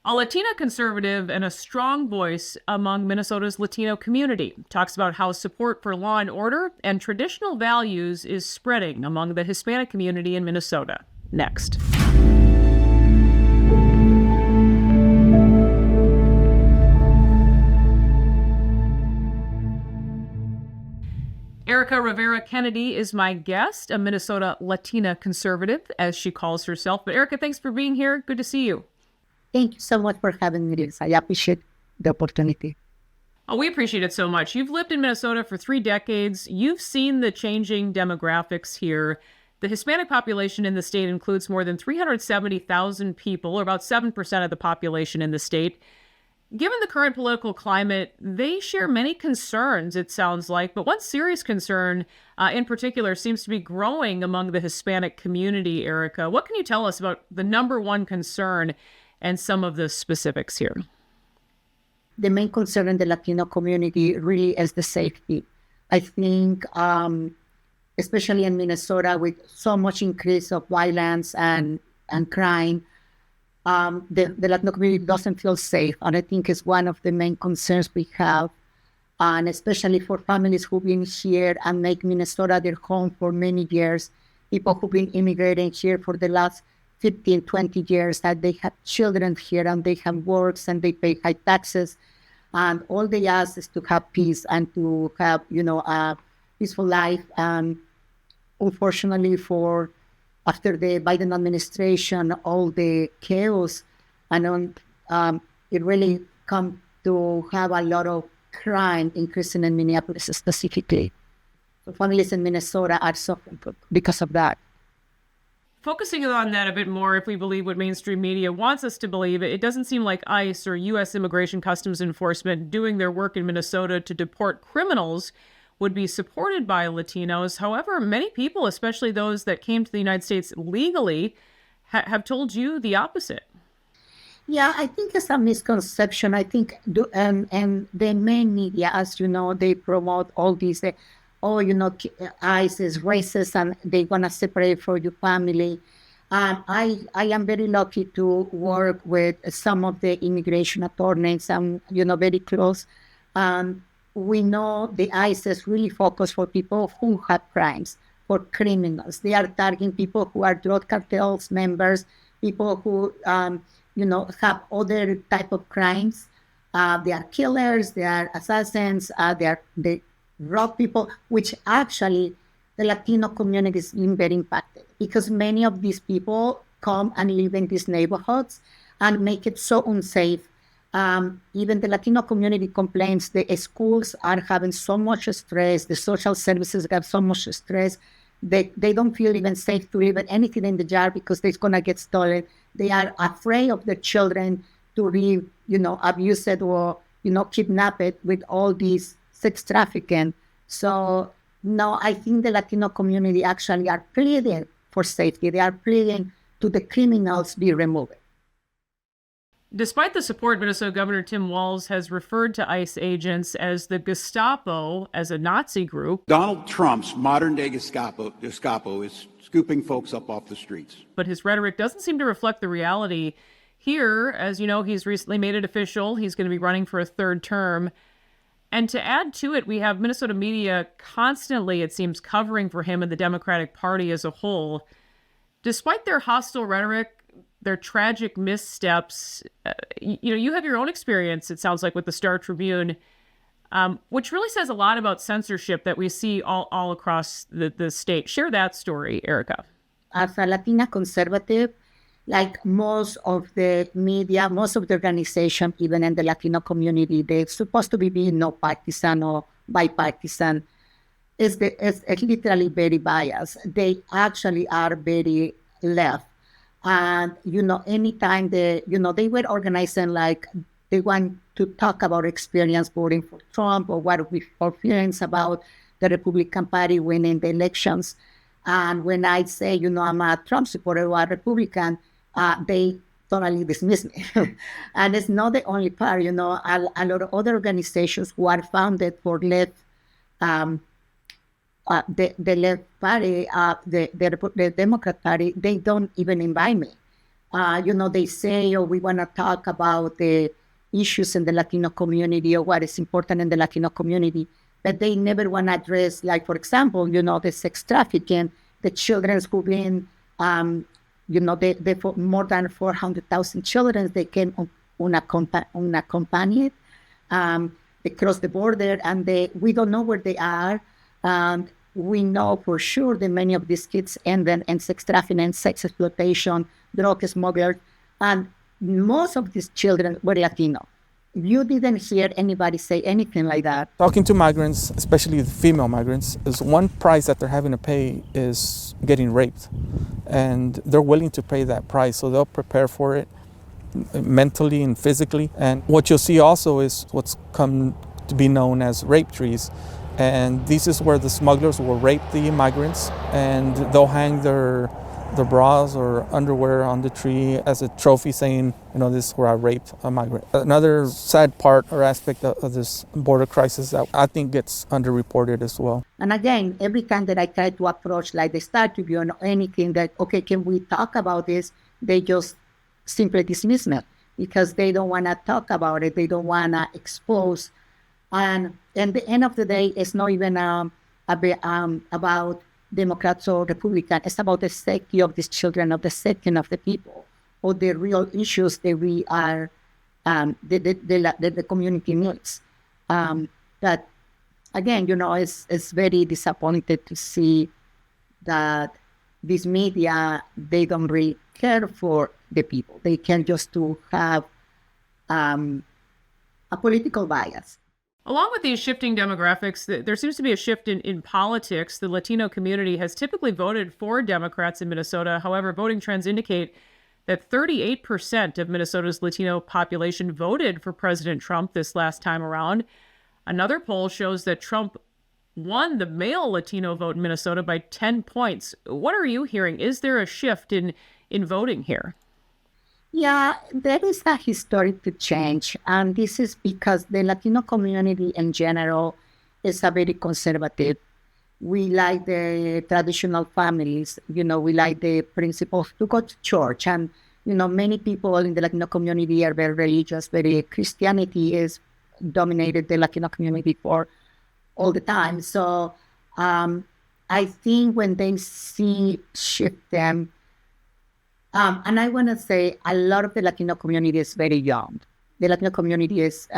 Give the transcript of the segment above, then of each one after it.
A Latina conservative and a strong voice among Minnesota's Latino community talks about how support for law and order and traditional values is spreading among the Hispanic community in Minnesota. Next. Erika Rivera Kennedy is my guest, a Minnesota Latina conservative, as she calls herself. But Erika, thanks for being here. Good to see you. Thank you so much for having me, Liz. I appreciate the opportunity. Oh, we appreciate it so much. You've lived in Minnesota for 3 decades. You've seen the changing demographics here. The Hispanic population in the state includes more than 370,000 people, or about 7% of the population in the state. Given the current political climate, they share many concerns, it sounds like, but one serious concern in particular seems to be growing among the Hispanic community, Erika. What can you tell us about the number one concern and some of the specifics here? The main concern in the Latino community really is the safety. I think, especially in Minnesota, with so much increase of violence and crime, the Latino community doesn't feel safe. And I think it's one of the main concerns we have, and especially for families who've been here and make Minnesota their home for many years, people who've been immigrating here for the last 15, 20 years, that they have children here and they have works and they pay high taxes. And all they ask is to have peace and to have, a peaceful life. And unfortunately after the Biden administration, all the chaos, and it really come to have a lot of crime increasing in Minneapolis specifically. So families in Minnesota are suffering because of that. Focusing on that a bit more, if we believe what mainstream media wants us to believe, it doesn't seem like ICE or U.S. Immigration Customs Enforcement doing their work in Minnesota to deport criminals would be supported by Latinos. However, many people, especially those that came to the United States legally, have told you the opposite. Yeah, I think it's a misconception. I think, and the main media, as you know, they promote all these, ICE is racist and they're going to separate from your family. I am very lucky to work with some of the immigration attorneys. I'm, very close. We know the ICE is really focused for people who have crimes, for criminals. They are targeting people who are drug cartels members, people who, have other type of crimes. They are killers, they are assassins, they rob people, which actually the Latino community is being very impacted because many of these people come and live in these neighborhoods and make it so unsafe. Even the Latino community complains the schools are having so much stress, the social services have so much stress, they don't feel even safe to leave anything in the jar because they're going to get stolen. They are afraid of their children to be, abused or, kidnapped with all these sex trafficking. So, no, I think the Latino community actually are pleading for safety. They are pleading to the criminals be removed. Despite the support, Minnesota Governor Tim Walz has referred to ICE agents as the Gestapo, as a Nazi group. Donald Trump's modern-day Gestapo is scooping folks up off the streets. But his rhetoric doesn't seem to reflect the reality. Here, as you know, he's recently made it official. He's going to be running for a 3rd term. And to add to it, we have Minnesota media constantly, it seems, covering for him and the Democratic Party as a whole. Despite their hostile rhetoric, their tragic missteps, you have your own experience, it sounds like, with the Star Tribune, which really says a lot about censorship that we see all across the state. Share that story, Erika. As a Latina conservative, like most of the media, most of the organization, even in the Latino community, they're supposed to be being no partisan or bipartisan. It's literally very biased. They actually are very left. And, anytime they were organizing, like they want to talk about experience voting for Trump or what our feelings about the Republican Party winning the elections. And when I say, I'm a Trump supporter or a Republican, they totally dismiss me. And it's not the only part, a lot of other organizations who are founded for left, the left party, the Democrat Party, they don't even invite me. They say, oh, we want to talk about the issues in the Latino community or what is important in the Latino community, but they never want to address, like, for example, the sex trafficking, the children who've been, for more than 400,000 children, they came unaccompanied. They cross the border and we don't know where they are. We know for sure that many of these kids end in sex trafficking, sex exploitation, drug smugglers, and most of these children were Latino. You didn't hear anybody say anything like that. Talking to migrants, especially the female migrants, is one price that they're having to pay is getting raped. And they're willing to pay that price, so they'll prepare for it mentally and physically. And what you'll see also is what's come to be known as rape trees. And this is where the smugglers will rape the migrants, and they'll hang their bras or underwear on the tree as a trophy saying, this is where I raped a migrant. Another sad part or aspect of this border crisis that I think gets underreported as well. And again, every time that I try to approach like the Star Tribune or anything that, okay, can we talk about this? They just simply dismiss me because they don't want to talk about it. They don't want to expose. And at the end of the day, it's not even about Democrats or Republicans. It's about the safety of these children, of the safety of the people, or the real issues that we are, the community needs. But again, it's very disappointed to see that this media, they don't really care for the people. They can just to have a political bias. Along with these shifting demographics, there seems to be a shift in politics. The Latino community has typically voted for Democrats in Minnesota. However, voting trends indicate that 38% of Minnesota's Latino population voted for President Trump this last time around. Another poll shows that Trump won the male Latino vote in Minnesota by 10 points. What are you hearing? Is there a shift in voting here? Yeah, there is a historic change, and this is because the Latino community in general is a very conservative. We like the traditional families, we like the principles to go to church, and many people in the Latino community are very religious. Christianity is dominated the Latino community for all the time. So I think when they see shift them. And I want to say a lot of the Latino community is very young. The Latino community is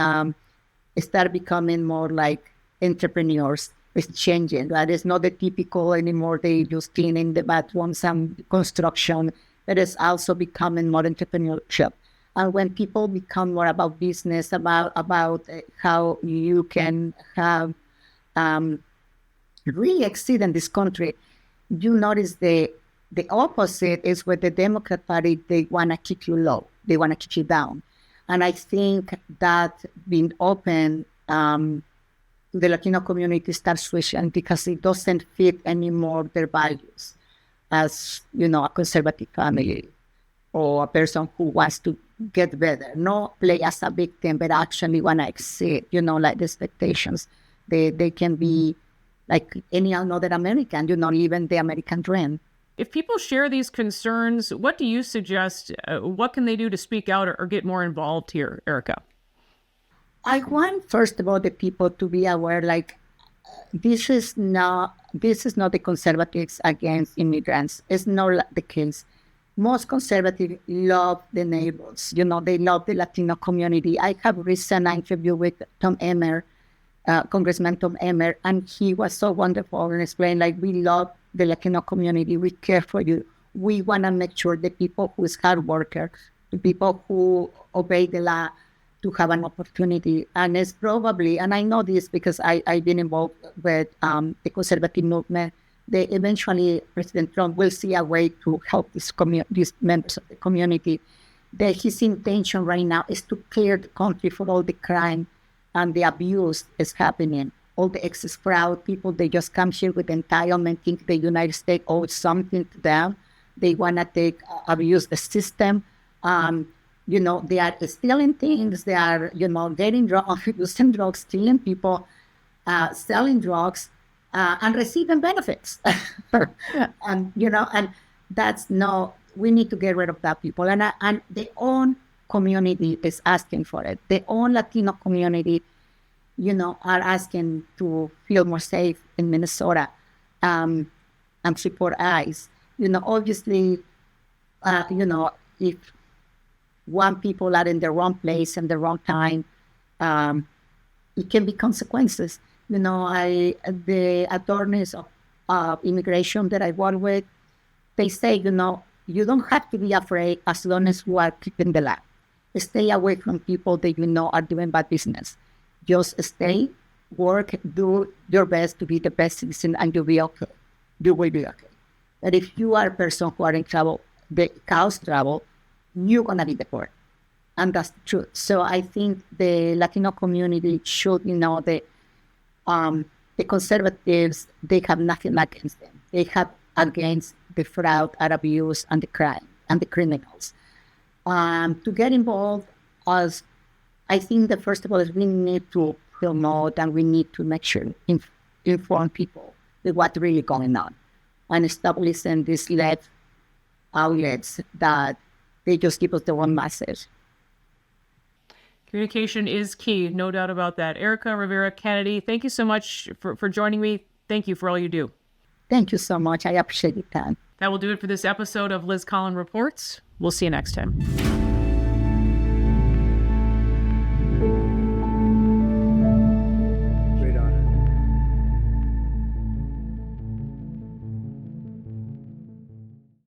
start becoming more like entrepreneurs. It's changing. Right? It's not the typical anymore. They just cleaning the bathrooms and construction. But it's also becoming more entrepreneurship. And when people become more about business, about how you can have really exceed in this country, you notice the opposite is where the Democrat Party, they want to keep you low. They want to keep you down. And I think that being open, the Latino community starts switching because it doesn't fit anymore their values as, a conservative family or a person who wants to get better. Not play as a victim, but actually want to exceed, like the expectations. They can be like any other American, even the American dream. If people share these concerns, what do you suggest? What can they do to speak out or get more involved here, Erika? I want, first of all, the people to be aware, this is not the conservatives against immigrants. It's not the case. Most conservatives love the neighbors. They love the Latino community. I have recent interview with Tom Emmer, Congressman Tom Emmer, and he was so wonderful and explained, we love the Latino community, we care for you. We want to make sure the people who is hard worker, the people who obey the law, to have an opportunity. And it's probably, and I know this because I've been involved with the conservative movement, that eventually President Trump will see a way to help these members of the community. That his intention right now is to clear the country for all the crime and the abuse is happening. All the excess fraud, people, they just come here with entitlement, think the United States owes something to them. They want to abuse the system. They are stealing things. They are, getting drugs, using drugs, stealing people, selling drugs, and receiving benefits. And that's not we need to get rid of that people. And their own community is asking for it. Their own Latino community, are asking to feel more safe in Minnesota, and support ICE. Obviously, if one people are in the wrong place and the wrong time, it can be consequences. The attorneys of immigration that I work with, they say, you don't have to be afraid as long as you are keeping the law. Stay away from people that are doing bad business. Just stay, work, do your best to be the best citizen, and you'll be okay. You will be okay. But if you are a person who are in trouble, cause trouble, you're going to be deported. And that's the truth. So I think the Latino community should, the conservatives, they have nothing against them. They have against the fraud and abuse and the crime and the criminals. To get involved, as I think that first of all is we need to promote and we need to make sure inform people with what's really going on, and establishing these left outlets that they just give us the one message. Communication is key, no doubt about that. Erika Rivera Kennedy, thank you so much for joining me. Thank you for all you do. Thank you so much. I appreciate your time. That will do it for this episode of Liz Collin Reports. We'll see you next time.